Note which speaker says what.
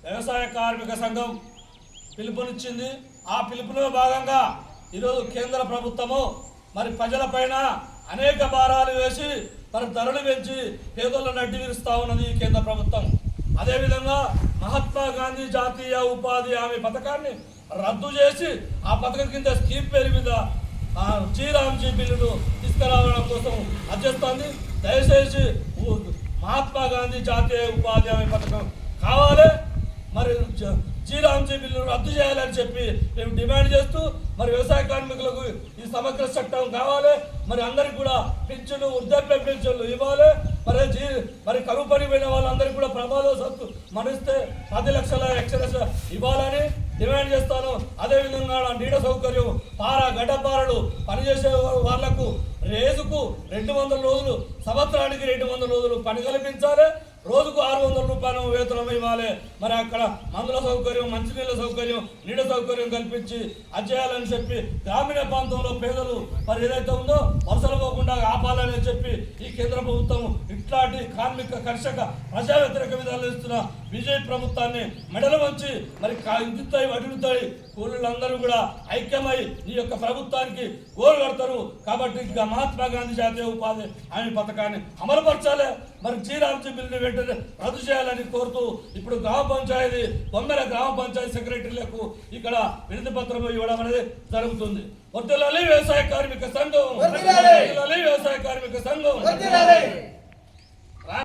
Speaker 1: వ్యవసాయ కార్మిక సంఘం పిలుపునిచ్చింది. ఆ పిలుపులో భాగంగా ఈరోజు కేంద్ర ప్రభుత్వము మరి ప్రజలపైన అనేక భారాలు వేసి మరి ధరలు పెంచి పేదలను అడ్డు విరుస్తూ ఉన్నది కేంద్ర ప్రభుత్వం. అదేవిధంగా మహాత్మా గాంధీ జాతీయ ఉపాధి హామీ పథకాన్ని రద్దు చేసి ఆ పథకం కింద స్కీమ్ పేరు మీద శ్రీరామ్జీ బిల్లును తీసుకురావడం కోసం అధ్యస్తుంది. దయచేసి మహాత్మా గాంధీ జాతీయ ఉపాధి హామీ పథకం కావాలి, మరి శ్రీరామ్జీ బిల్లును రద్దు చేయాలని చెప్పి మేము డిమాండ్ చేస్తూ మరి వ్యవసాయ కార్మికులకు ఈ సమగ్ర చట్టం కావాలి. మరి అందరికి కూడా పింఛను, వృద్ధాప్య పింఛన్లు ఇవ్వాలి. మరి కరువు పడిపోయిన వాళ్ళందరికీ కూడా ప్రమాదవశాత్తు మరణిస్తే 10 లక్షల ఎక్స్‌గ్రేష ఇవ్వాలని డిమాండ్ చేస్తాను. అదేవిధంగా నీడ సౌకర్యం, గడ్డపారలు పనిచేసే వాళ్లకు రోజుకు 200 రోజులు, సంవత్సరానికి 200 రోజులు పని కల్పించాలి. రోజుకు 600 రూపాయలు వేతనం ఇవ్వాలి. మరి అక్కడ మందుల సౌకర్యం, మంచినీళ్ళ సౌకర్యం, నీడ సౌకర్యం కల్పించి అది చేయాలని చెప్పి గ్రామీణ ప్రాంతంలో పేదలు మరి ఏదైతే ఉందో వలసలు పోకుండా ఆపాలని చెప్పి ఈ కేంద్ర ప్రభుత్వం ఇట్లాంటి కార్మిక, కర్షక, ప్రజా వ్యతిరేక విధాలు ఇస్తున్న బీజేపీ ప్రభుత్వాన్ని మెడలు వంచి మరి ఇందుతాయి వడులుతాయి కూలీలందరూ కూడా ఐక్యమై ఈ యొక్క ప్రభుత్వానికి గోరు కడతారు. కాబట్టి ఇంకా మహాత్మా గాంధీ జాతీయ ఉపాధి హామీ పథకాన్ని అమలుపరచాలి. మరి శ్రీరామ్జీ బిల్లుని వెంటనే రద్దు చేయాలని కోరుతూ ఇప్పుడు గ్రామ పంచాయతీ 9 గ్రామ పంచాయతీ సెక్రటరీలకు ఇక్కడ వినతి పత్రం ఇవ్వడం అనేది జరుగుతుంది. వర్ధిల్లాలి వ్యవసాయ కార్మిక సంఘం, వర్ధిల్లాలి వ్యవసాయ కార్మిక సంఘం.